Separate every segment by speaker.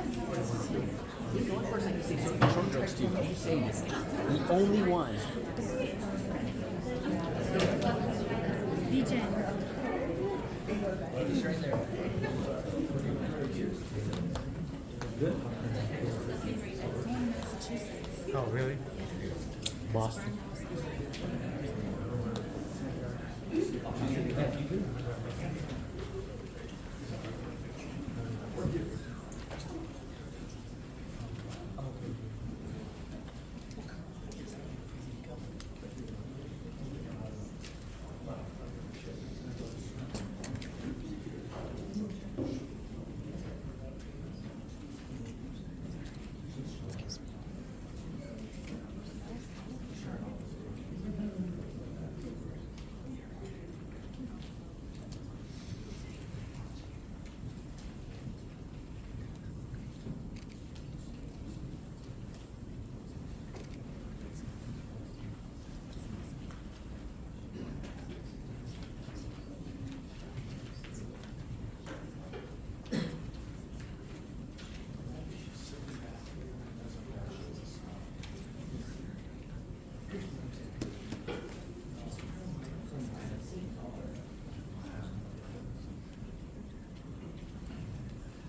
Speaker 1: The only person I can say short jokes to, I'm just saying this. The only one.
Speaker 2: DJ.
Speaker 1: He's right there. Good.
Speaker 3: Oh, really?
Speaker 1: Boston.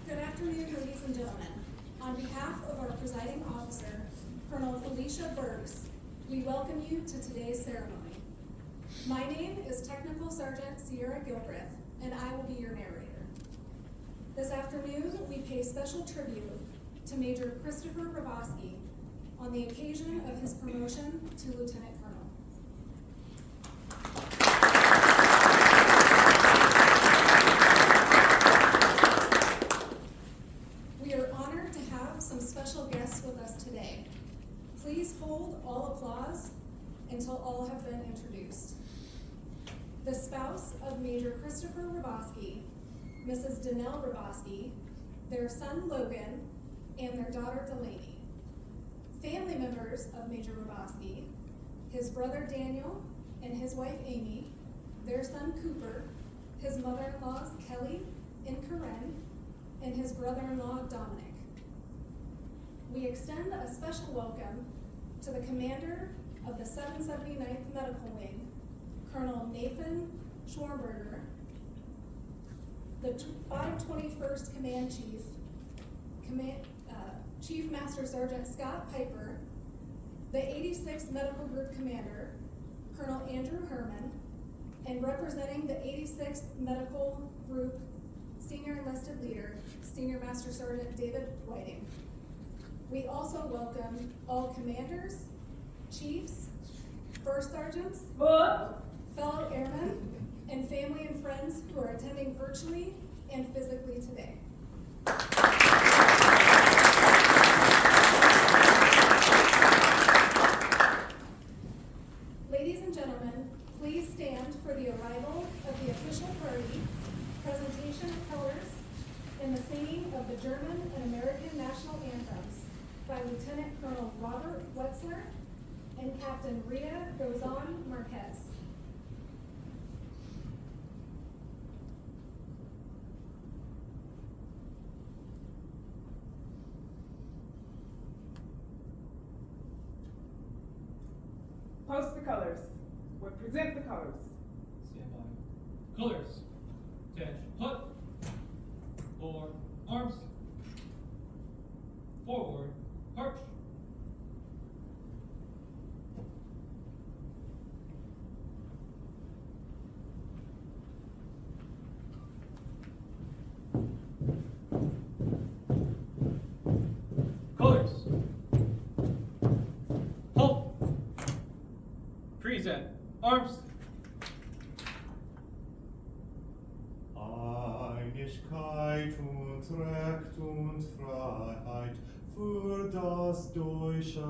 Speaker 4: Good afternoon, ladies and gentlemen. On behalf of our presiding officer, Colonel Felicia Burks, we welcome you to today's ceremony. My name is Technical Sergeant Sierra Gilbreth, and I will be your narrator. This afternoon, we pay special tribute to Major Christopher Robosky on the occasion of his promotion to Lieutenant Colonel. We are honored to have some special guests with us today. Please hold all applause until all have been introduced. The spouse of Major Christopher Robosky, Mrs. Danelle Robosky, their son Logan, and their daughter Delaney. Family members of Major Robosky, his brother Daniel and his wife Amy, their son Cooper, his mother-in-laws Kelly and Corinne, and his brother-in-law Dominic. We extend a special welcome to the commander of the 779th Medical Wing, Colonel Nathan Schwarberger, the 521st Command Chief, Chief Master Sergeant Scott Piper, the 86th Medical Group Commander, Colonel Andrew Herman, and representing the 86th Medical Group Senior Enlisted Leader, Senior Master Sergeant David Whiting. We also welcome all commanders, chiefs, first sergeants, fellow airmen, and family and friends who are attending virtually and physically today. Ladies and gentlemen, please stand for the arrival of the official party, presentation of colors, and the singing of the German and American national anthems by Lieutenant Colonel Robert Wetzler and Captain Rita Gozon Marquez.
Speaker 5: Post the colors. Or present the colors.
Speaker 6: Stand by. Colors. Attention. Put. Four. Arms. Forward. March. Colors. Halt. Present. Arms.
Speaker 7: Einigkeit und Recht und Freiheit für das deutsche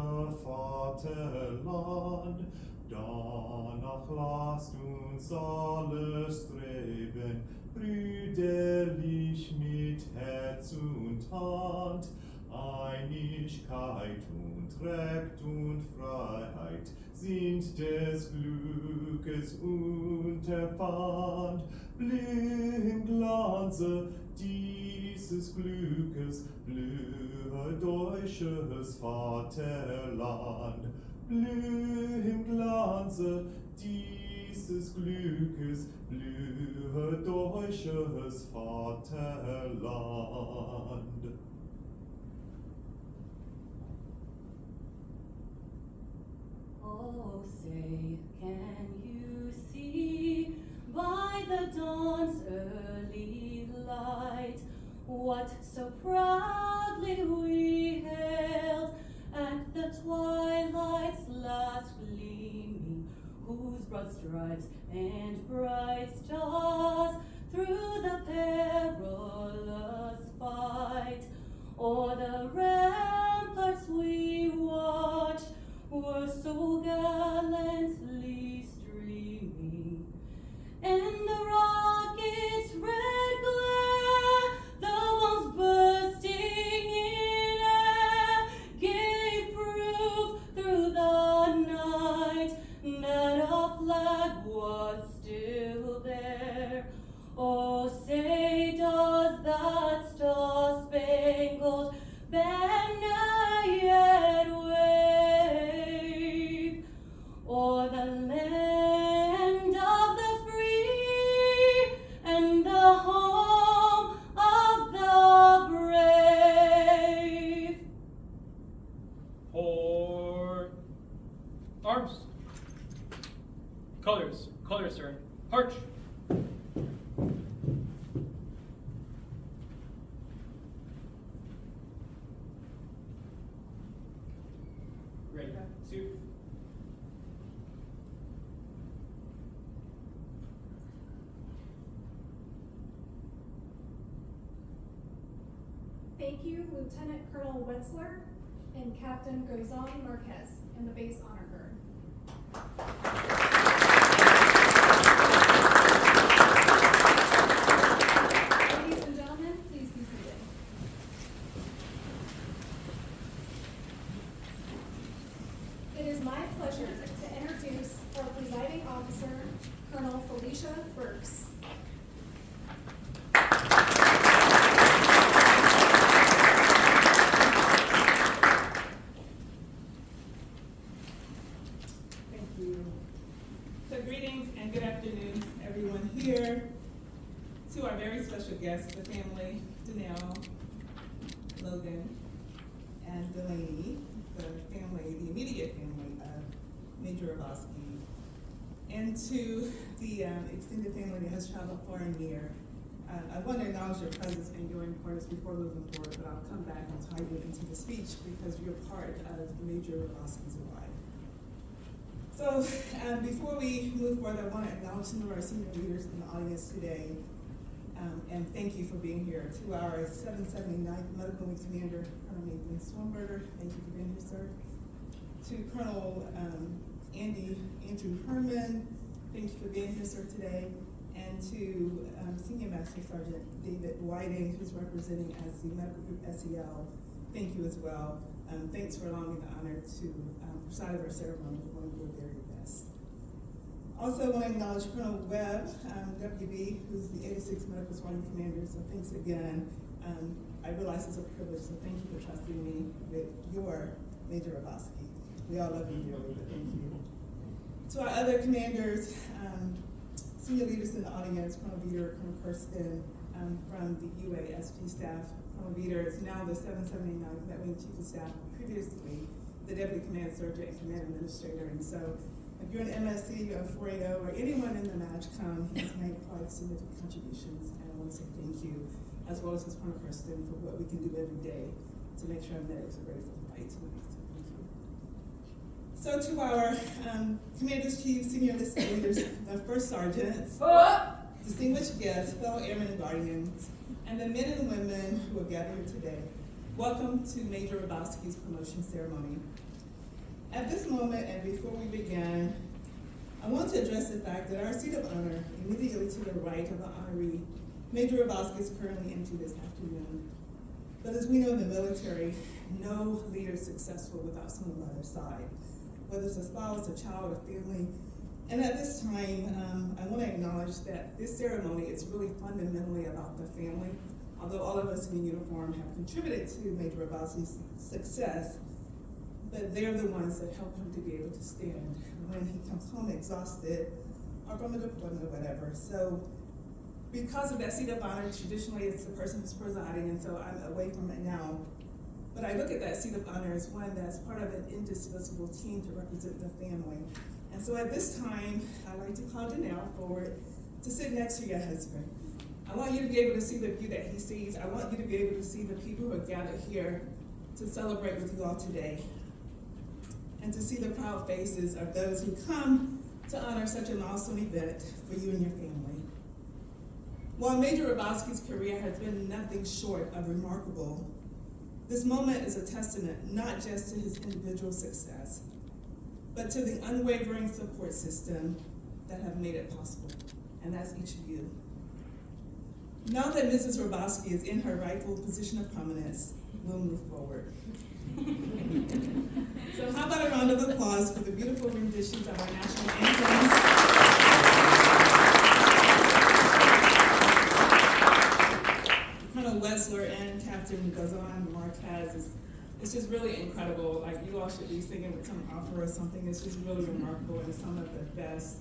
Speaker 7: Vaterland. Danach lasst uns alle streben, brüderlich mit Herz und Hand. Einigkeit und Recht und Freiheit sind des Glückes Unterpfand. Blüh im Glanze dieses Glückes, blühe deutsches Vaterland. Blüh im Glanze dieses Glückes, blühe deutsches Vaterland.
Speaker 3: Oh, say, can you see by the dawn's early light what so proudly we hailed at the twilight's last gleaming, whose broad stripes and bright stars through the perilous fight o'er the ramparts we watched were so gallantly streaming, and the rocket's red glare, the bombs bursting in air, gave proof through the night that our flag was still there. Oh, say, does that star-spangled banner yet wave o'er the land of the free and the home of the brave?
Speaker 6: Port. Arms. Colors. Colors, sir. March. Ready. Suit.
Speaker 4: Thank you, Lieutenant Colonel Wetzler and Captain Gozan Marquez in the Base Honor Guard. Ladies and gentlemen, please be seated. It is my pleasure to introduce our presiding officer, Colonel Felicia Burks.
Speaker 5: Thank you. So greetings and good afternoon, everyone here. To our very special guests, the family, Danelle, Logan, and Delaney, the family, the immediate family of Major Robosky, and to the extended family that has traveled far and near. I want to acknowledge your presence and your importance before moving forward, but I'll come back and tie you into the speech because you're part of Major Robosky's life. So before we move forward, I want to acknowledge some of our senior leaders in the audience today, and thank you for being here. To our 779th Medical Wing Commander, Colonel Nathan Swinberger, thank you for being here, sir. To Colonel Andrew Herman, thank you for being here, sir, today. And to Senior Master Sergeant David Whiting, who's representing as the Medical Group SEL, thank you as well. Thanks for allowing me the honor to preside over our ceremony with one of your very best. Also, I want to acknowledge Colonel Webb, WB, who's the 86th Medical Squadron Commander, so thanks again. I realize it's a privilege, so thank you for trusting me with your Major Robosky. We all love you dearly, but thank you. To our other commanders, senior leaders in the audience, Colonel Veter, Colonel Kirsten, from the UASP staff. Colonel Veter is now the 779th Med Wing Chief of Staff, previously the Deputy Command Sergeant and Command Administrator. And so if you're an MSC or 480 or anyone in the MAGCOM, he's made quite significant contributions, and I want to say thank you, as well as his Colonel Kirsten, for what we can do every day to make sure our medics are ready for the fight tonight. So thank you. So to our Commanders, Chiefs, Senior Enlisted Leaders, the First Sergeants, distinguished guests, fellow airmen and guardians, and the men and women who are gathered here today, welcome to Major Robosky's promotion ceremony. At this moment, and before we begin, I want to address the fact that our seat of honor, immediately to the right of the honoree, Major Robosky, is currently empty this afternoon. But as we know in the military, no leader is successful without someone by their side. Whether it's a spouse, a child, a family, And at this time, I want to acknowledge that this ceremony is really fundamentally about the family. Although all of us in uniform have contributed to Major Robosky's success, but they're the ones that help him to be able to stand when he comes home exhausted or from a deployment or whatever. So because of that seat of honor, traditionally it's the person who's presiding, and so I'm away from it now. But I look at that seat of honor as one that's part of an indivisible team to represent the family. And so at this time, I'd like to call Janelle forward to sit next to your husband. I want you to be able to see the view that he sees. I want you to be able to see the people who are gathered here to celebrate with you all today. And to see the proud faces of those who come to honor such a milestone event for you and your family. While Major Robosky's career has been nothing short of remarkable, this moment is a testament not just to his individual success, but to the unwavering support system that have made it possible, and that's each of you. Now that Mrs. Robosky is in her rightful position of prominence, we'll move forward. So how about a round of applause for the beautiful renditions of our national anthems? Colonel Wetzler and Captain Gazan Marquez, it's just really incredible. Like, you all should be singing with some opera or something. It's just really remarkable, and some of the best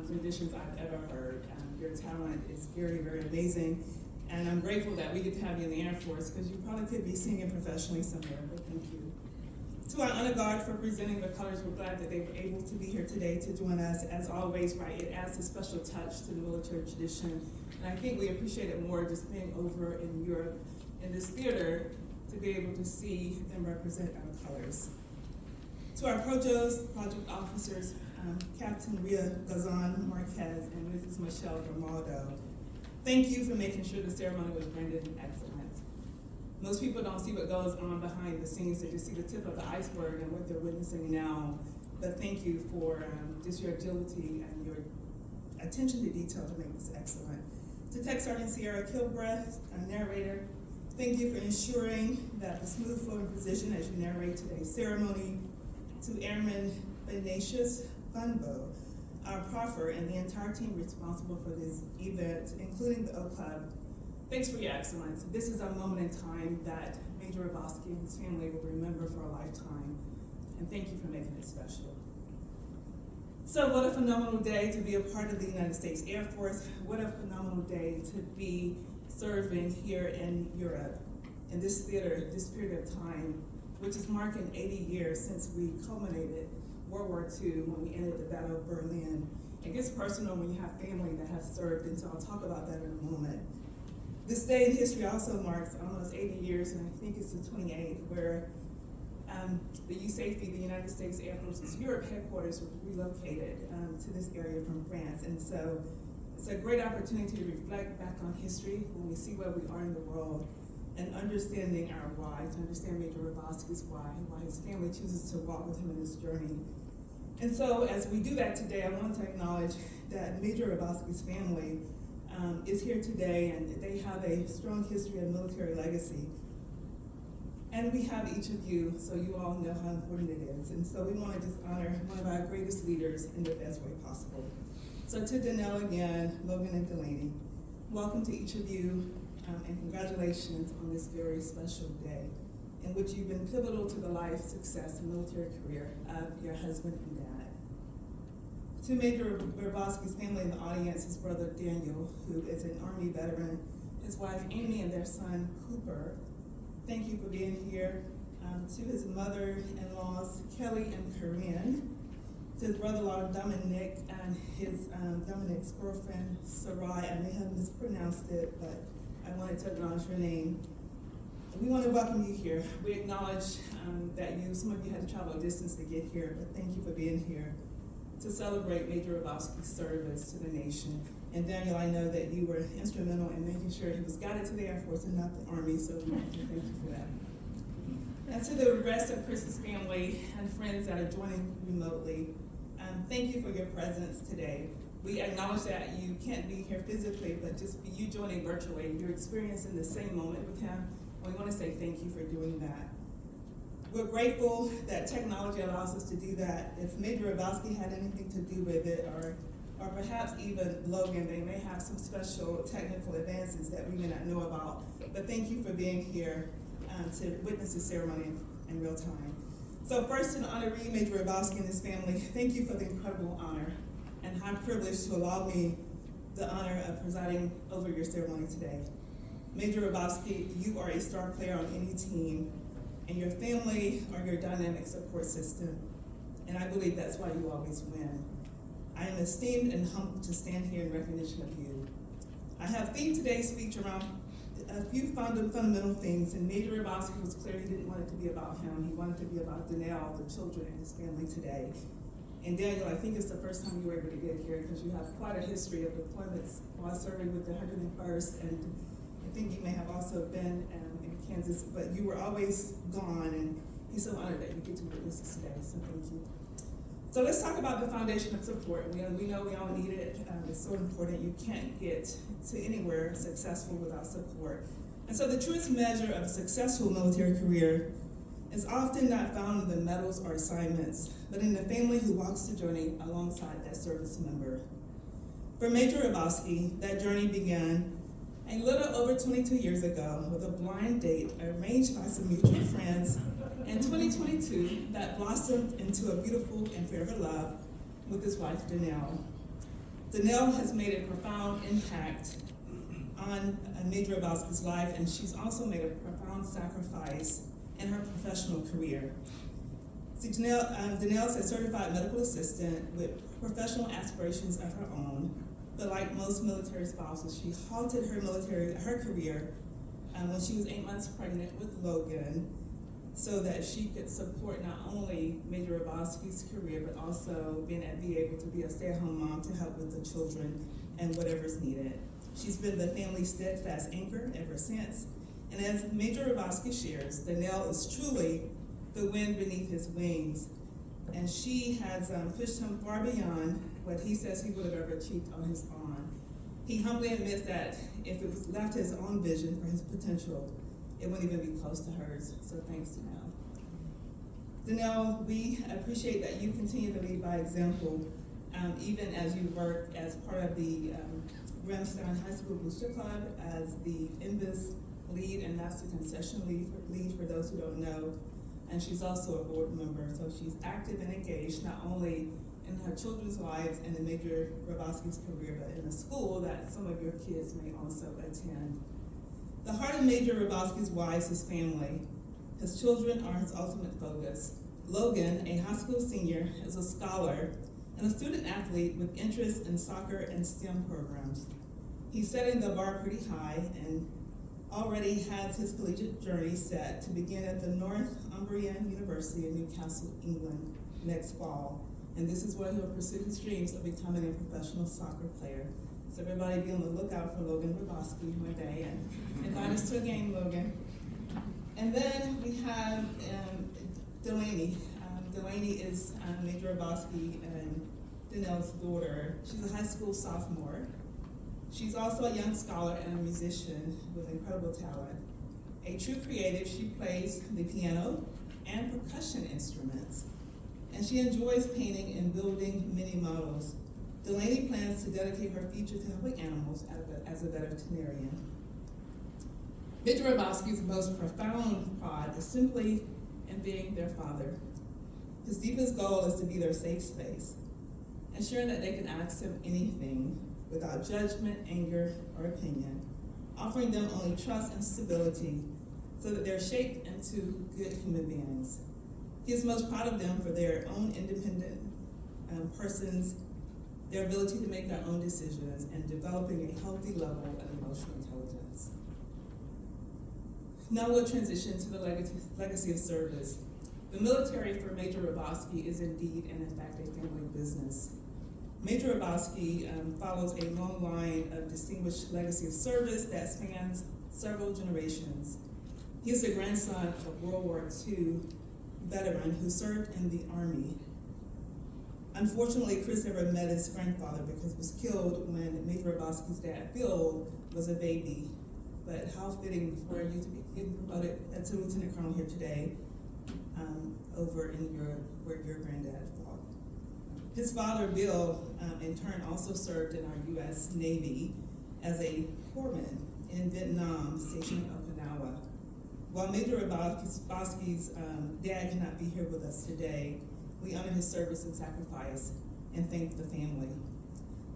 Speaker 5: renditions I've ever heard. Your talent is very, very amazing, and I'm grateful that we get to have you in the Air Force, because you probably could be singing professionally somewhere, but thank you. To our honor guard for presenting the colors, we're glad that they were able to be here today to join us. As always, right, it adds a special touch to the military tradition, and I think we appreciate it more just being over in Europe in this theater to be able to see them represent our colors. To our project officers, Captain Ria Gazan Marquez and Mrs. Michelle Grimaldo, thank you for making sure the ceremony was rendered in excellence. Most people don't see what goes on behind the scenes. They just see the tip of the iceberg and what they're witnessing now. But thank you for just your agility and your attention to detail to make this excellent. To Tech Sergeant Sierra Kilbreath, our narrator, thank you for ensuring that the smooth flowing precision as you narrate today's ceremony. To Airman Ignatius Funbo, our proffer, and the entire team responsible for this event, including the O Club, thanks for your excellence. This is a moment in time that Major Robosky and his family will remember for a lifetime, and thank you for making it special. So what a phenomenal day to be a part of the United States Air Force. What a phenomenal day to be serving here in Europe, in this theater, this period of time, which is marking 80 years since we culminated World War II when we ended the Battle of Berlin. It gets personal when you have family that has served, and so I'll talk about that in a moment. This day in history also marks almost 80 years, and I think it's the 28th, where the USAFE, the United States Air Force's Europe headquarters, was relocated to this area from France. And so it's a great opportunity to reflect back on history when we see where we are in the world, and understanding our why, to understand Major Robosky's why his family chooses to walk with him in this journey. And so as we do that today, I want to acknowledge that Major Robosky's family is here today, and they have a strong history of military legacy. And we have each of you, so you all know how important it is. And so we want to just honor one of our greatest leaders in the best way possible. So to Danelle again, Logan and Delaney, welcome to each of you, and congratulations on this very special day in which you've been pivotal to the life, success, and military career of your husband and dad. To Major Robosky's family in the audience, his brother Daniel, who is an Army veteran, his wife Amy, and their son Cooper, thank you for being here. To his mother-in-laws, Kelly and Corinne, to his brother-in-law Dominic and his Dominic's girlfriend Sarai. I may have mispronounced it, but I wanted to acknowledge your name. We want to welcome you here. We acknowledge that some of you had to travel a distance to get here, but thank you for being here to celebrate Major Robosky's service to the nation. And Daniel, I know that you were instrumental in making sure he was guided to the Air Force and not the Army, so we want to thank you for that. And to the rest of Chris's family and friends that are joining remotely, thank you for your presence today. We acknowledge that you can't be here physically, but just you joining virtually, you're experiencing the same moment with him. We want to say thank you for doing that. We're grateful that technology allows us to do that. If Major Robosky had anything to do with it, or perhaps even Logan, they may have some special technical advances that we may not know about. But thank you for being here to witness the ceremony in real time. So first, to the honoree, Major Robosky and his family, thank you for the incredible honor and high privilege to allow me the honor of presiding over your ceremony today. Major Robosky, you are a star player on any team, and your family are your dynamic support system, and I believe that's why you always win. I am esteemed and humbled to stand here in recognition of you. I have themed today's speech around a few fundamental things, and Major Robosky was clear he didn't want it to be about him. He wanted it to be about Danielle, the children, and his family today. And Daniel, I think it's the first time you were able to get here because you have quite a history of deployments while serving with the 101st, and I think you may have also been in Kansas, but you were always gone, and he's so honored that you get to witness this today, so thank you. So let's talk about the foundation of support. We know we all need it. It's so important. You can't get to anywhere successful without support. And so the truest measure of a successful military career is often not found in the medals or assignments, but in the family who walks the journey alongside that service member. For Major Robosky, that journey began a little over 22 years ago with a blind date arranged by some mutual friends in 2022 that blossomed into a beautiful and forever love with his wife, Danielle. Danielle has made a profound impact on Major Robosky's life, and she's also made a profound sacrifice in her professional career. See, Danielle's a certified medical assistant with professional aspirations of her own, but like most military spouses, she halted her career when she was 8 months pregnant with Logan, so that she could support not only Major Robosky's career, but also be able to be a stay-at-home mom to help with the children and whatever's needed. She's been the family's steadfast anchor ever since. And as Major Robosky shares, Danielle is truly the wind beneath his wings. And she has pushed him far beyond what he says he would have ever achieved on his own. He humbly admits that if it was left to his own vision for his potential, it wouldn't even be close to hers. So thanks, Danielle. Danielle, we appreciate that you continue to lead by example, even as you work as part of the Ramstein High School Booster Club as the INVIS lead, and that's the concession lead for those who don't know. And she's also a board member, so she's active and engaged not only in her children's lives and in Major Robosky's career, but in a school that some of your kids may also attend. The heart of Major Robosky's why is his family. His children are his ultimate focus. Logan, a high school senior, is a scholar and a student athlete with interests in soccer and STEM programs. He's setting the bar pretty high and already has his collegiate journey set to begin at the Northumbrian University in Newcastle, England next fall. And this is where he'll pursue his dreams of becoming a professional soccer player. So everybody be on the lookout for Logan Robosky one day, and invite us to a game, Logan. And then we have Delaney. Delaney is Major Robosky and Danielle's daughter. She's a high school sophomore. She's also a young scholar and a musician with incredible talent. A true creative, she plays the piano and percussion instruments. And she enjoys painting and building mini models. Delaney plans to dedicate her future to helping animals as a veterinarian. Major Robosky's most profound pride is simply in being their father. His deepest goal is to be their safe space, ensuring that they can ask him anything without judgment, anger, or opinion, offering them only trust and stability so that they're shaped into good human beings. He is most proud of them for their own independent persons, their ability to make their own decisions, and developing a healthy level of emotional intelligence. Now we'll transition to the legacy of service. The military for Major Robosky is indeed and in fact a family business. Major Robosky follows a long line of distinguished legacy of service that spans several generations. He is the grandson of a World War II veteran who served in the Army. Unfortunately, Chris never met his grandfather because he was killed when Major Robosky's dad, Bill, was a baby. But how fitting for you to be getting promoted to Lieutenant Colonel here today. over in Europe where your granddad fought. His father, Bill, in turn also served in our U.S. Navy as a corpsman in Vietnam, stationed in Okinawa. While Major Robosky's dad cannot be here with us today, we honor his service and sacrifice and thank the family.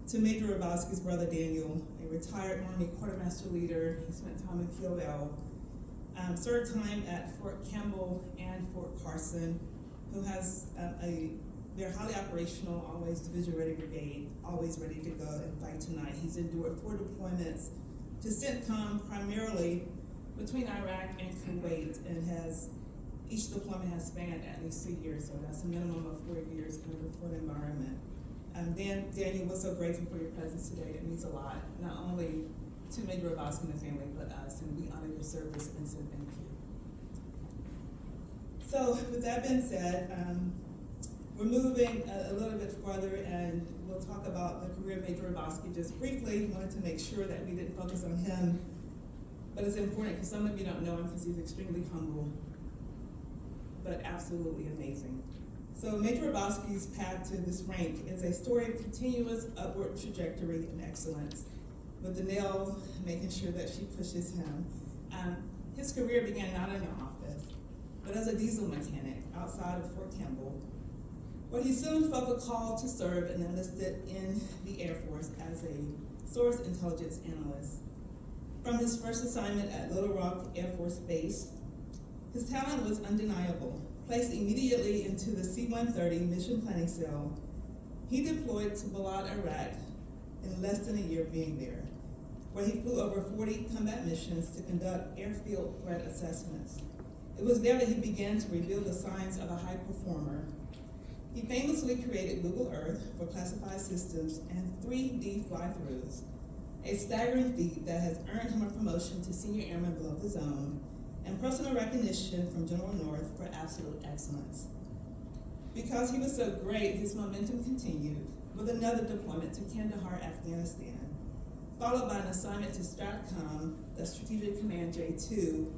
Speaker 5: To Major Robosky's brother Daniel, a retired Army quartermaster leader, he spent time in POL, served time at Fort Campbell and Fort Carson, who has they're highly operational, always division-ready brigade, always ready to go and fight tonight. He's endured 4 deployments to CENTCOM, primarily between Iraq and Kuwait, and each deployment has spanned at least 2 years, so that's a minimum of 4 years in a deployed environment. Daniel, we're so grateful for your presence today. It means a lot, not only to Major Robosky and the family, but us, and we honor your service and say thank you. So with that being said, we're moving a little bit further, and we'll talk about the career of Major Robosky just briefly. Wanted to make sure that we didn't focus on him, but it's important because some of you don't know him because he's extremely humble, but absolutely amazing. So Major Robosky's path to this rank is a story of continuous upward trajectory and excellence, with Danelle making sure that she pushes him. His career began not in an office, but as a diesel mechanic outside of Fort Campbell, where he soon felt the call to serve and enlisted in the Air Force as a source intelligence analyst. From his first assignment at Little Rock Air Force Base, his talent was undeniable. Placed immediately into the C-130 Mission Planning Cell, he deployed to Balad, Iraq in less than a year being there, where he flew over 40 combat missions to conduct airfield threat assessments. It was there that he began to reveal the signs of a high performer. He famously created Google Earth for classified systems and 3D fly-throughs, a staggering feat that has earned him a promotion to senior airman below the zone and personal recognition from General North for absolute excellence. Because he was so great, his momentum continued with another deployment to Kandahar, Afghanistan, followed by an assignment to STRATCOM, the Strategic Command J2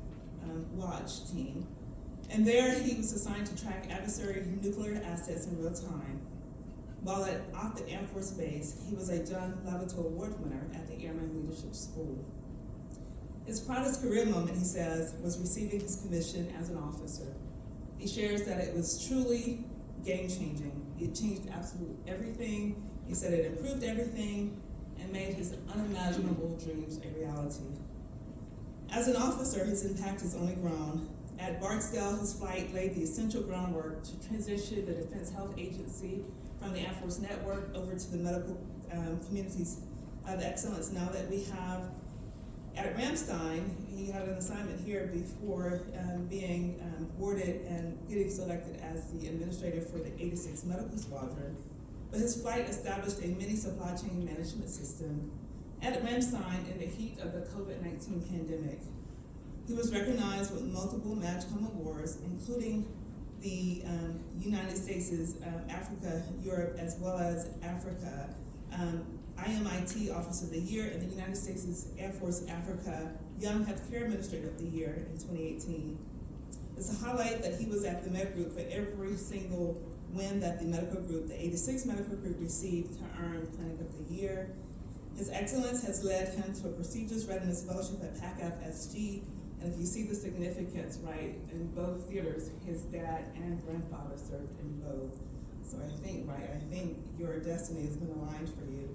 Speaker 5: Watch team. And there he was assigned to track adversary nuclear assets in real time. While off the Air Force Base, he was a John Labato Award winner at the Airman Leadership School. His proudest career moment, he says, was receiving his commission as an officer. He shares that it was truly game-changing. It changed absolutely everything. He said it improved everything and made his unimaginable dreams a reality. As an officer, his impact has only grown. At Barksdale, his flight laid the essential groundwork to transition the Defense Health Agency from the Air Force network over to the medical communities of excellence now that we have. At Ramstein, he had an assignment here before being awarded and getting selected as the administrator for the 86th Medical Squadron. But his flight established a mini supply chain management system at Ramstein in the heat of the COVID-19 pandemic. He was recognized with multiple MAGCOM awards, including the United States' Africa, Europe, as well as Africa, IMIT Office of the Year, and the United States Air Force Africa Young Healthcare Administrator of the Year in 2018. It's a highlight that he was at the Med Group for every single win that the medical group, the 86th Medical Group, received to earn Clinic of the Year. His excellence has led him to a prestigious readiness fellowship at PACAF-SG, and if you see the significance, right, in both theaters, his dad and grandfather served in both. So I think your destiny has been aligned for you.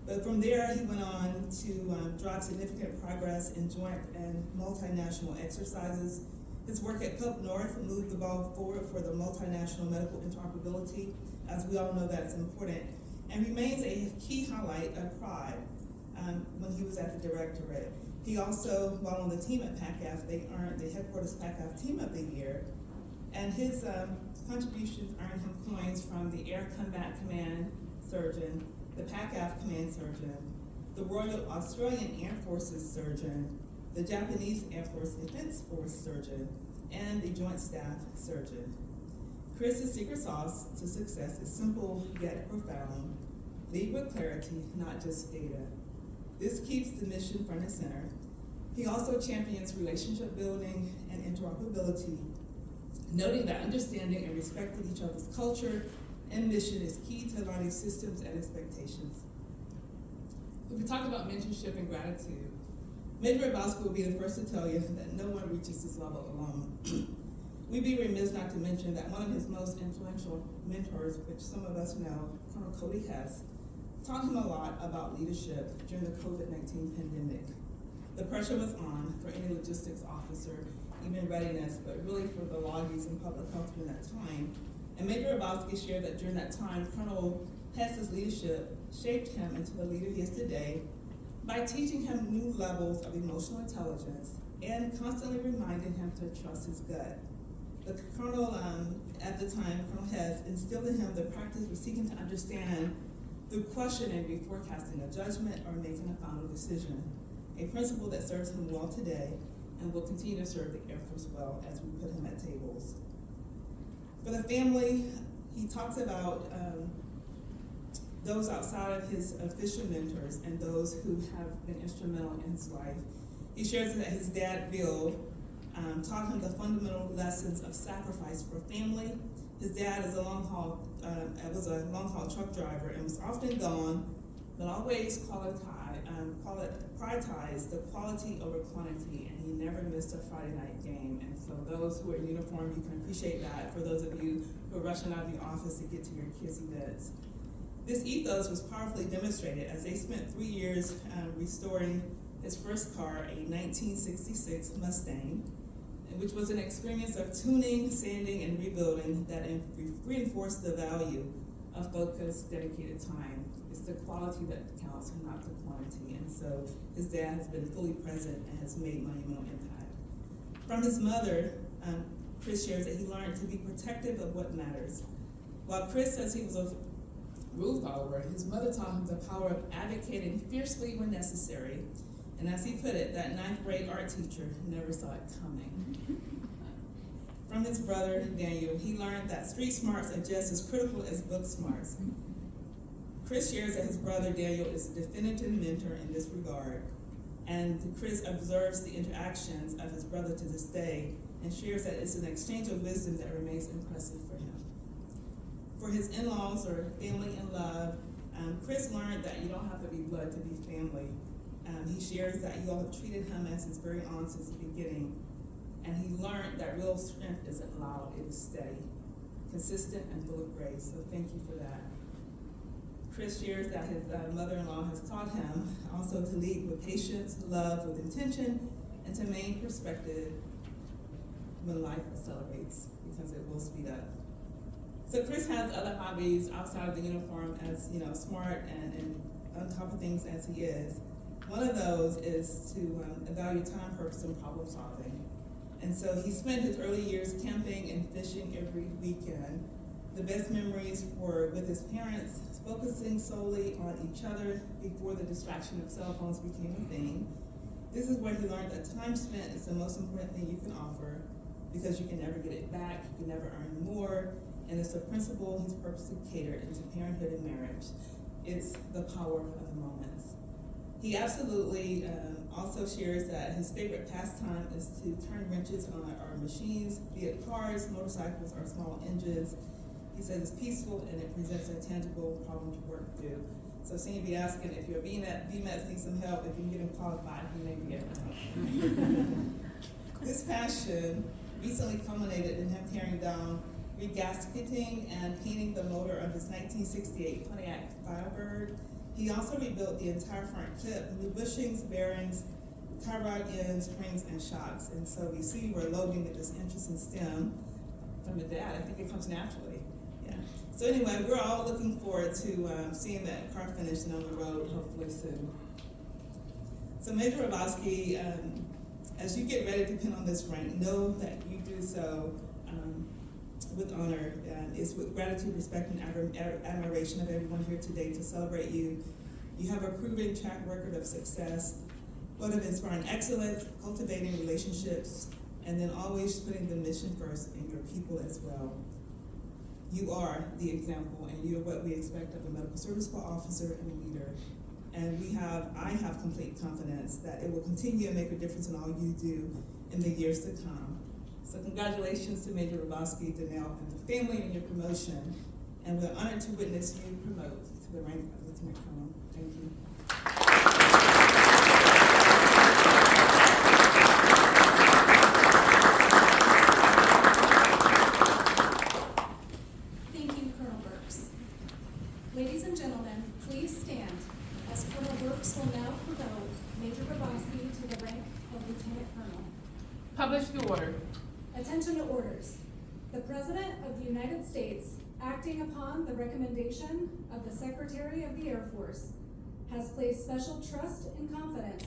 Speaker 5: But from there, he went on to drive significant progress in joint and multinational exercises. His work at Pope North moved the ball forward for the multinational medical interoperability, as we all know that's important, and remains a key highlight of pride when he was at the Directorate. He also, while on the team at PACAF, they earned the headquarters PACAF Team of the Year, and his contributions earned him coins from the Air Combat Command Surgeon, the PACAF Command Surgeon, the Royal Australian Air Forces Surgeon, the Japanese Air Force Defense Force Surgeon, and the Joint Staff Surgeon. Chris's secret sauce to success is simple yet profound. Lead with clarity, not just data. This keeps the mission front and center. He also champions relationship building and interoperability, noting that understanding and respecting each other's culture and mission is key to aligning systems and expectations. When we talk about mentorship and gratitude, Major Robosky will be the first to tell you that no one reaches this level alone. We'd be remiss not to mention that one of his most influential mentors, which some of us know, Colonel Cody Hess, taught him a lot about leadership during the COVID-19 pandemic. The pressure was on for any logistics officer, even readiness, but really for the loggies and public health during that time. And Major Robosky shared that during that time, Colonel Hess's leadership shaped him into the leader he is today by teaching him new levels of emotional intelligence and constantly reminding him to trust his gut. The Colonel, at the time, Colonel Hess, instilled in him the practice of seeking to understand through questioning before casting a judgment or making a final decision, a principle that serves him well today and will continue to serve the Air Force well as we put him at tables. For the family, he talks about those outside of his official mentors and those who have been instrumental in his life. He shares that his dad, Bill, taught him the fundamental lessons of sacrifice for family. His dad was a long haul truck driver and was often gone, but always prioritized the quality over quantity, and he never missed a Friday night game. And so those who are in uniform, you can appreciate that for those of you who are rushing out of the office to get to your kids' events. This ethos was powerfully demonstrated as they spent 3 years restoring his first car, a 1966 Mustang, which was an experience of tuning, sanding, and rebuilding that reinforced the value of focused, dedicated time. It's the quality that counts, not the quantity. And so his dad has been fully present and has made monumental impact. From his mother, Chris shares that he learned to be protective of what matters. While Chris says he was a rule follower, his mother taught him the power of advocating fiercely when necessary. And as he put it, that 9th grade art teacher never saw it coming. From his brother, Daniel, he learned that street smarts are just as critical as book smarts. Chris shares that his brother, Daniel, is a definitive mentor in this regard. And Chris observes the interactions of his brother to this day and shares that it's an exchange of wisdom that remains impressive for him. For his in-laws or family in love, Chris learned that you don't have to be blood to be family. He shares that you all have treated him as his very own since the beginning. And he learned that real strength isn't loud, it is steady, consistent, and full of grace. So thank you for that. Chris shares that his mother-in-law has taught him also to lead with patience, love with intention, and to maintain perspective when life accelerates, because it will speed up. So Chris has other hobbies outside of the uniform, as smart and on top of things as he is. One of those is to evaluate time, purpose, and problem solving. And so he spent his early years camping and fishing every weekend. The best memories were with his parents, focusing solely on each other before the distraction of cell phones became a thing. This is where he learned that time spent is the most important thing you can offer, because you can never get it back, you can never earn more, and it's a principle he's purposely catered into parenthood and marriage. It's the power of the moments. He absolutely also shares that his favorite pastime is to turn wrenches on our machines, be it cars, motorcycles, or small engines. He says it's peaceful and it presents a tangible problem to work through. So Senior be asking if your BMATs need some help, if you can get him qualified, he may be able to help. This passion recently culminated in him tearing down, regasketing, and painting the motor of his 1968 Pontiac Firebird. He also rebuilt the entire front clip, new bushings, bearings, tie rod ends, springs, and shocks. And so we see where Logan get this interest in STEM from the dad. I think it comes naturally. Yeah. So anyway, we're all looking forward to seeing that car finish and on the road hopefully soon. So Major Robosky, as you get ready to pin on this rank, know that you do so with honor. It's with gratitude, respect, and admiration of everyone here today to celebrate you. You have a proven track record of success, one of inspiring excellence, cultivating relationships, and then always putting the mission first in your people as well. You are the example, and you are what we expect of a medical service corps officer and leader. And I have complete confidence that it will continue to make a difference in all you do in the years to come. So congratulations to Major Robosky, Danelle, and the family on your promotion. And we're honored to witness you promote to the rank of Lieutenant Colonel. Thank you.
Speaker 4: Thank you, Colonel Burks. Ladies and gentlemen, please stand as Colonel Burks will now promote Major Robosky to the rank of Lieutenant Colonel.
Speaker 8: Publish the order.
Speaker 4: Attention to orders. The President of the United States, acting upon the recommendation of the Secretary of the Air Force, has placed special trust and confidence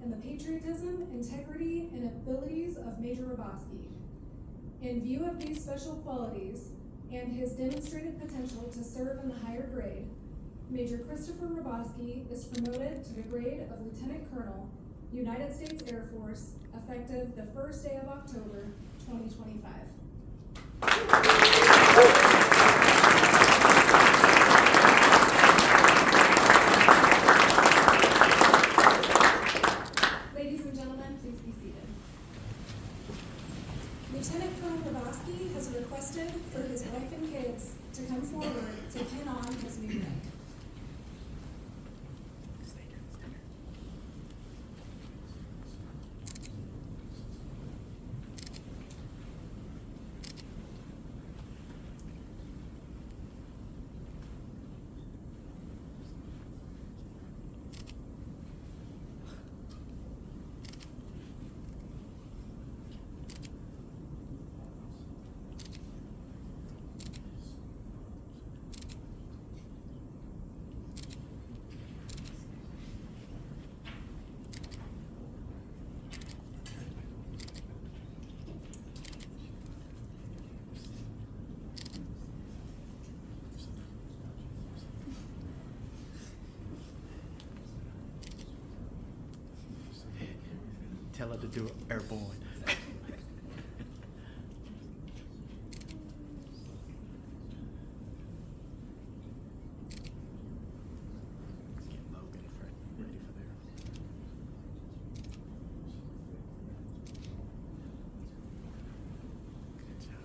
Speaker 4: in the patriotism, integrity, and abilities of Major Robosky. In view of these special qualities and his demonstrated potential to serve in the higher grade, Major Christopher Robosky is promoted to the grade of Lieutenant Colonel, United States Air Force, effective the first day of October, 2025. Ladies and gentlemen, please be seated. Lieutenant Colonel Robosky has requested for his wife and kids to come forward to pin on his new rank.
Speaker 1: Tell her to do it airborne. Get Logan ready for there. Good job.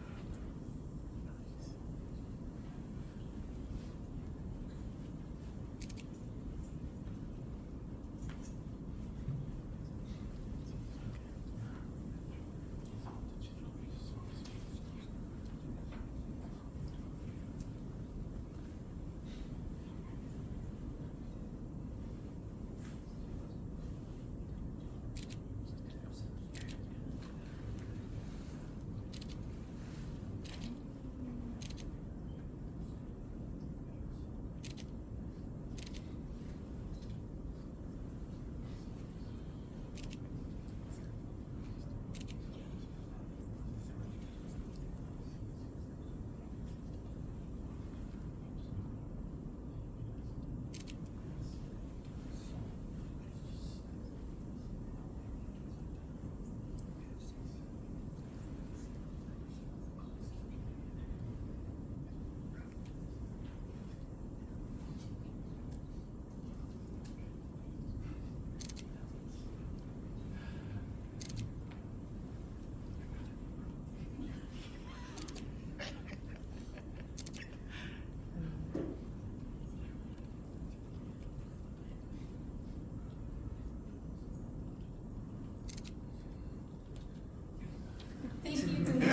Speaker 1: Nice.
Speaker 4: Thank you, Colonel.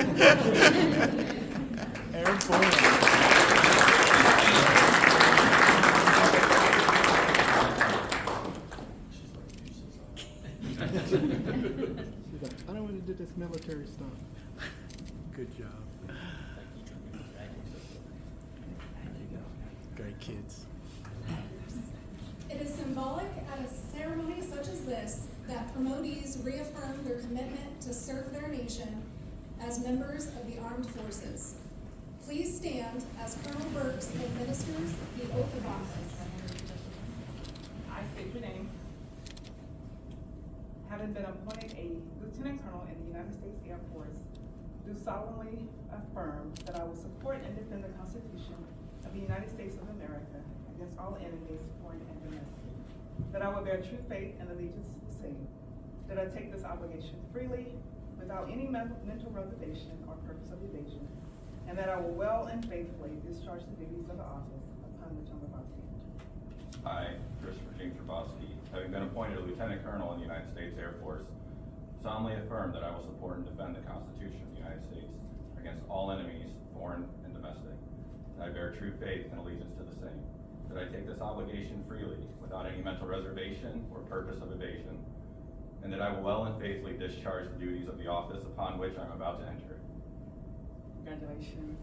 Speaker 1: Airborne.
Speaker 9: She's like, I don't want to do this military stuff.
Speaker 1: Good job. Great kids.
Speaker 4: It is symbolic at a ceremony such as this that promotees reaffirm their commitment to serve their nation as members of the armed forces. Please stand as Colonel Burks administers the oath of office.
Speaker 5: I state your name. Having been appointed a Lieutenant Colonel in the United States Air Force, do solemnly affirm that I will support and defend the Constitution of the United States of America against all enemies, foreign and domestic. That I will bear true faith and allegiance to the same. That I take this obligation freely,
Speaker 10: without any mental reservation or purpose of evasion, and that I will well and faithfully discharge the duties of the office upon which I'm about to enter.
Speaker 11: I, Christopher James Robosky, having been appointed a Lieutenant Colonel in the United States Air Force, solemnly affirm that I will support and defend the Constitution of the United States against all enemies, foreign and domestic, that I bear true faith and allegiance to the same, that I take this obligation freely, without any mental reservation or purpose of evasion, and that I will well and faithfully discharge the duties of the office upon which I'm about to enter.
Speaker 10: Congratulations.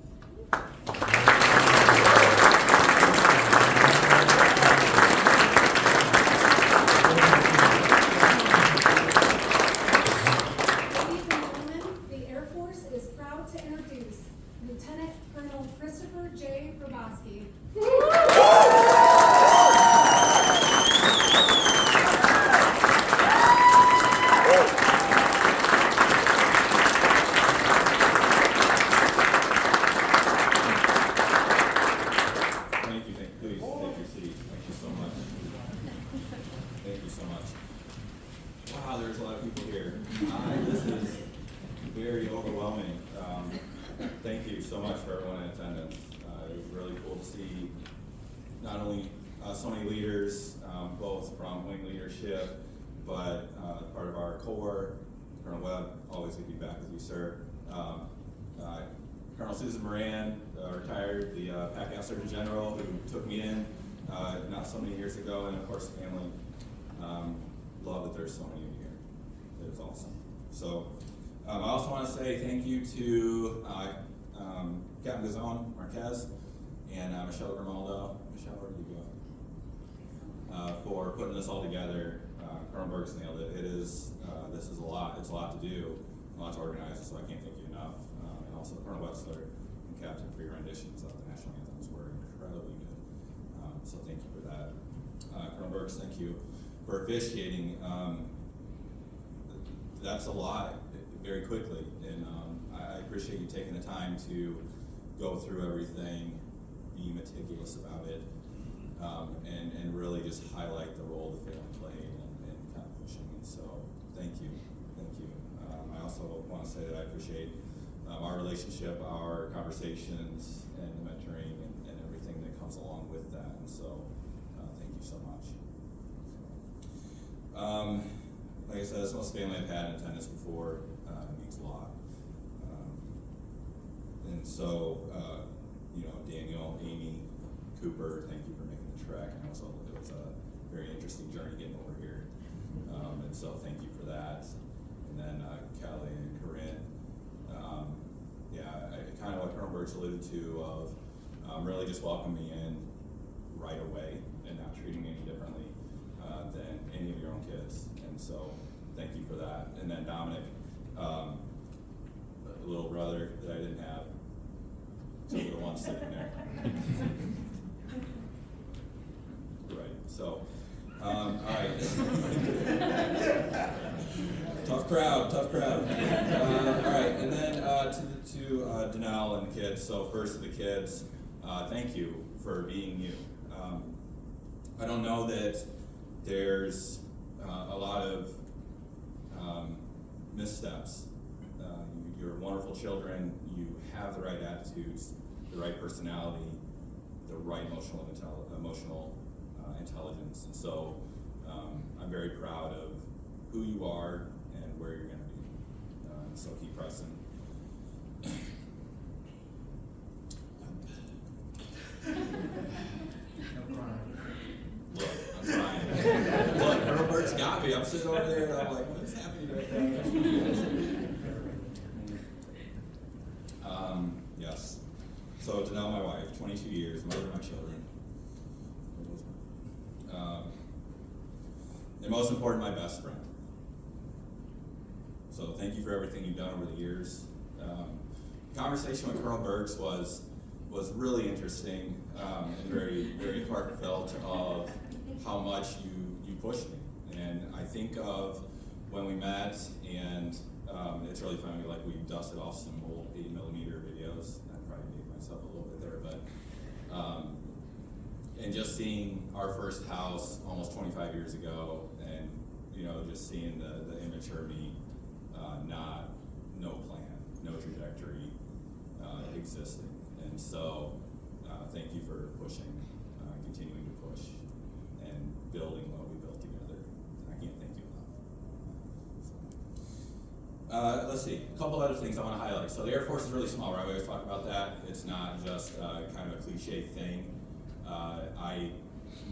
Speaker 4: Ladies and gentlemen, the Air Force is proud to introduce Lieutenant Colonel Christopher J. Robosky.
Speaker 11: Thank you, please, take your seat. Thank you so much. Thank you so much. Wow, there's a lot of people here. This is very overwhelming. Thank you so much for everyone in attendance. It was really cool to see not only so many leaders, both from wing leadership, but part of our Corps. Colonel Webb, always good to be back with you, sir. Colonel Susan Moran, retired, the PACAF Surgeon General, who took me in not so many years ago, and of course family. Love that there's so many of you here. It's awesome. So I also want to say thank you to Captain Gazon Marquez and Michelle Grimaldo. Michelle, where did you go? For putting this all together. Colonel Burks nailed it. This is a lot. It's a lot to do, a lot to organize, so I can't thank you enough. And also Colonel Wetzler and Captain for your renditions of the national anthems were incredibly good. So thank you for that. Colonel Burks, thank you for officiating. That's a lot very quickly, and I appreciate you taking the time to go through everything, be meticulous about it, and really just highlight the role the family played and kind of pushing it. So thank you, thank you. I also want to say that I appreciate our relationship, our conversations, and the mentoring and everything that comes along with that. And so thank you so much. Like I said, it's most family I've had in attendance before. It means a lot. And so, Daniel, Amy, Cooper, thank you for making the trek. I know it was a very interesting journey getting over here. And so thank you for that. And then Kelly and Corinne. Kind of what Colonel Burks alluded to of really just welcoming me in right away and not treating me any differently than any of your own kids. And so thank you for that. And then Dominic, a little brother that I didn't have, except for the one sitting there. Right, so, all right. Tough crowd. All right, and then to Danelle and the kids. So first to the kids, thank you for being you. I don't know that there's a lot of missteps. You're wonderful children. You have the right attitudes, the right personality, the right emotional intelligence. And so I'm very proud of who you are and where you're going to be. So keep pressing. Look, I'm trying. Look, Colonel Burks got me. I'm sitting over there and I'm like, what's happening right now? Yes. So Danelle, my wife, 22 years, mother of my children. And most important, my best friend. So thank you for everything you've done over the years. The conversation with Colonel Burks was really interesting and very, very heartfelt of how much you pushed me. And I think of when we met, and it's really funny, like we dusted off some old 80mm videos. I probably made myself a little bit there, but and just seeing our first house almost 25 years ago, and just seeing the immature me not existing. And so, thank you for pushing, continuing to push, and building what we built together. I can't thank you enough. Let's see, a couple other things I want to highlight. So the Air Force is really small, right? We always talk about that. It's not just kind of a cliche thing. I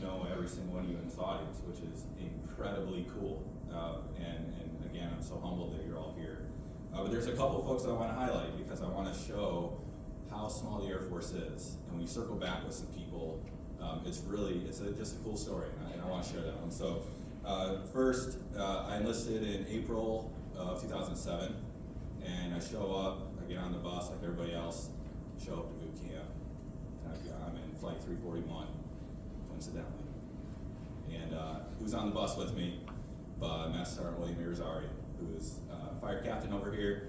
Speaker 11: know every single one of you in this audience, which is incredibly cool. And again, I'm so humbled that you're all here. But there's a couple folks that I want to highlight because I want to show how small the Air Force is. And when you circle back with some people, it's just a cool story, and I want to share that one. So first, I enlisted in April of 2007, and I show up, I get on the bus like everybody else, show up to boot camp, and I'm in flight 341, coincidentally. And who's on the bus with me? Master Sergeant William Irizarry, who is fire captain over here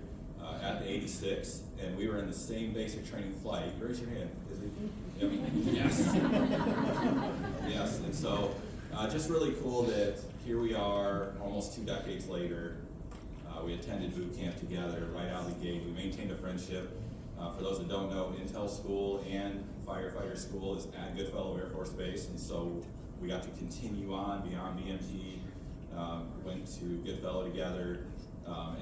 Speaker 11: at the 86, and we were in the same basic training flight. Raise your hand. Is he? Yep. Yes. Yes. And so, just really cool that here we are, almost 2 decades later. We attended boot camp together right out of the gate. We maintained a friendship. For those that don't know, Intel School and Firefighter School is at Goodfellow Air Force Base, and so we got to continue on beyond BMT. Went to Goodfellow together,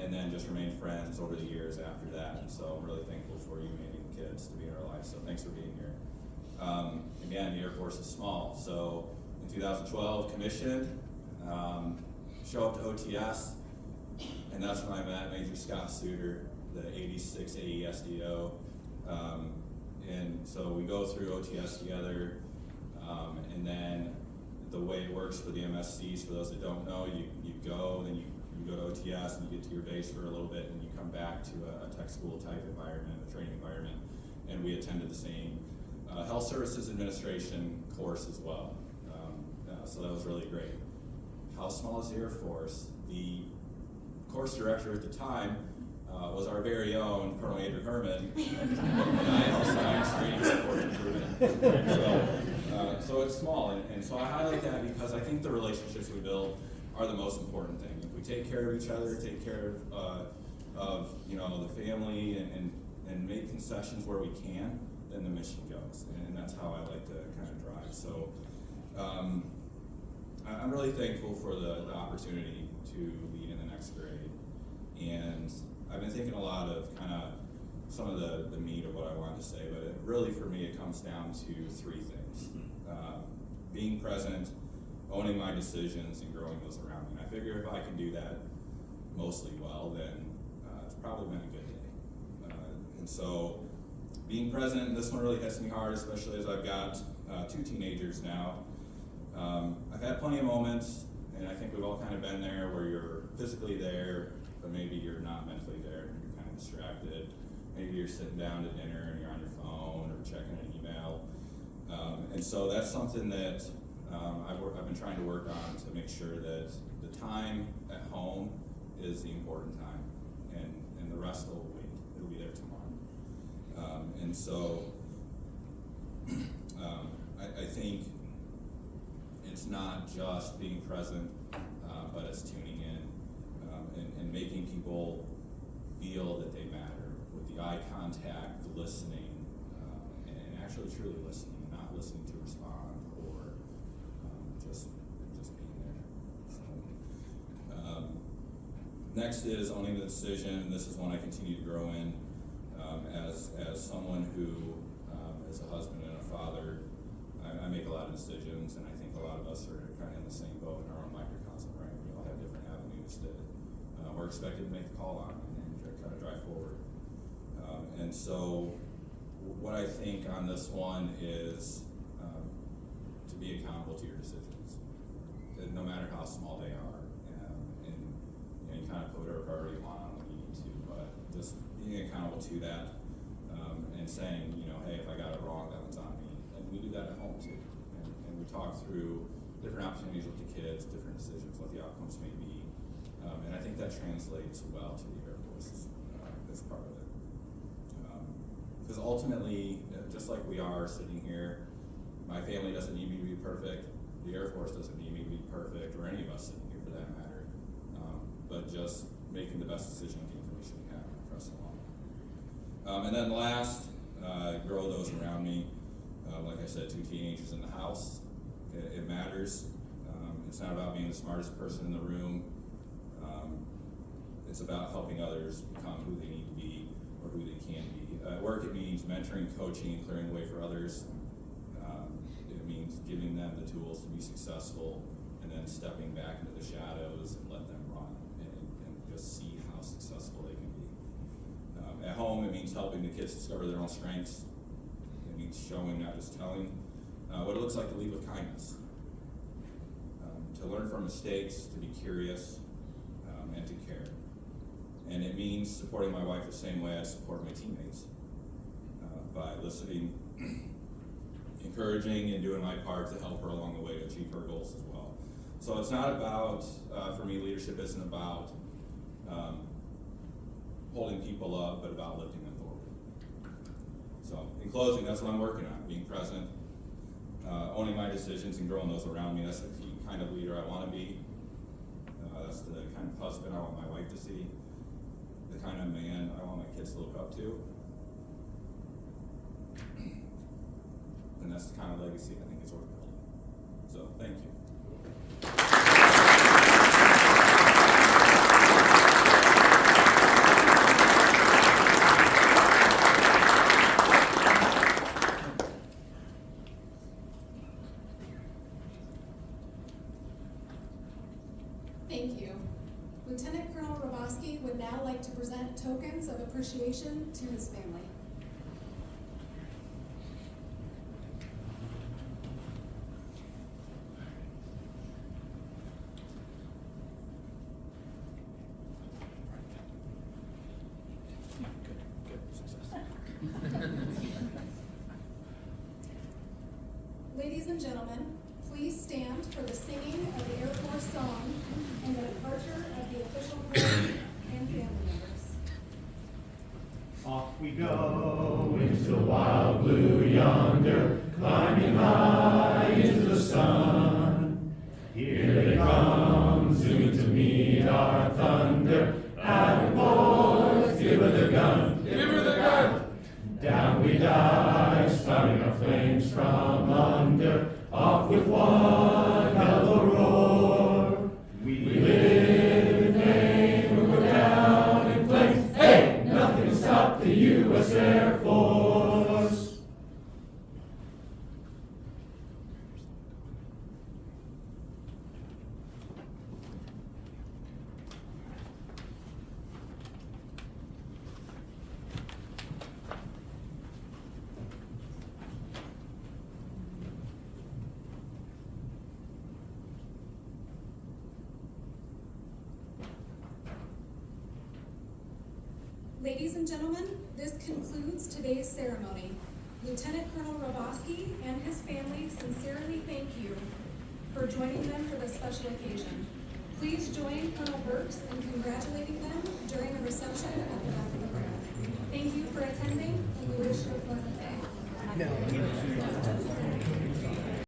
Speaker 11: and then just remained friends over the years after that. And so I'm really thankful for you and the kids to be in our lives. So thanks for being here. Again, the Air Force is small. So in 2012, commissioned, show up to OTS, and that's when I met Major Scott Suter, the 86 AESDO. And so we go through OTS together, and then the way it works for the MSCs, for those that don't know, you go, then you go to OTS and you get to your base for a little bit, and you come back to a tech school type environment, a training environment, and we attended the same Health Services Administration course as well. So that was really great. How small is the Air Force? The course director at the time was our very own Colonel Andrew Herman, and I helped science training support improvement. So it's small, and so I highlight that because I think the relationships we build are the most important thing. If we take care of each other, take care of the family, and make concessions where we can, then the mission goes, and that's how I like to kind of drive. So I'm really thankful for the opportunity to lead in the next grade, and I've been thinking a lot of kind of some of the meat of what I wanted to say, but really for me it comes down to 3 things. Being present, owning my decisions, and growing those around me. And I figure if I can do that mostly well, then it's probably been a good day. And so being present, this one really hits me hard, especially as I've got 2 teenagers now. I've had plenty of moments, and I think we've all kind of been there, where you're physically there, but maybe you're not mentally there, you're kind of distracted. Maybe you're sitting down to dinner and you're on your phone or checking an email. And so that's something that I've been trying to work on, to make sure that the time at home is the important time, and the rest will wait. It'll be there tomorrow. And so I think it's not just being present, but it's tuning in and making people feel that they matter with the eye contact, the listening, and actually truly listening, not listening to respond or just being there. So, next is owning the decision, and this is one I continue to grow in as someone who is a husband and a father. I make a lot of decisions, and I think a lot of us are kind of in the same boat in our own microcosm, right? We all have different avenues that we're expected to make the call on and kind of drive forward. And so what I think on this one is to be accountable to your decisions, that no matter how small they are, and you kind of put whatever priority you want on when you need to, but just being accountable to that, and saying, hey, if I got it wrong, that one's on me. And we do that at home too, and we talk through different opportunities with the kids, different decisions, what the outcomes may be, and I think that translates well to the Air Force as part of it. Because ultimately, just like we are sitting here, my family doesn't need me to be perfect, the Air Force doesn't need me to be perfect, or any of us sitting here for that matter, but just making the best decision with the information we have and pressing along. And then last, grow those around me. Like I said, 2 teenagers in the house. It matters. It's not about being the smartest person in the room. It's about helping others become who they need to be or who they can be. At work, it means mentoring, coaching, and clearing the way for others. It means giving them the tools to be successful and then stepping back into the shadows and let them run and just see how successful they can be. At home, it means helping the kids discover their own strengths. It means showing, not just telling, what it looks like to lead with kindness. To learn from mistakes, to be curious, and to care. And it means supporting my wife the same way I support my teammates, by listening, encouraging, and doing my part to help her along the way to achieve her goals as well. So it's not about, for me, leadership isn't about holding people up, but about lifting them forward. So in closing, that's what I'm working on, being present, owning my decisions and growing those around me. That's the key kind of leader I want to be. That's the kind of husband I want my wife to see, the kind of man I want my kids to look up to. And that's the kind of legacy I think is worth building. So thank you.
Speaker 4: Thank you. Lieutenant Colonel Robosky would now like to present tokens of appreciation to his family. Ladies and gentlemen, please stand for the singing of the Air Force song and the departure of the official parade and family members.
Speaker 7: Off we go into the wild blue yonder, climbing high into the sun. Here they come, zooming to meet our thunder. Atta boys, give her the gun, give her the gun. Down we dive, spouting our flames from under. Off with one hell of a roar. We live in fame, we go down in flames. Hey, nothing can stop the U.S. Air Force.
Speaker 4: Ladies and gentlemen, this concludes today's ceremony. Lieutenant Colonel Robosky and his family sincerely thank you for joining them for this special occasion. Please join Colonel Burks in congratulating them during the reception at the back of the room. Thank you for attending, and we wish you a pleasant day.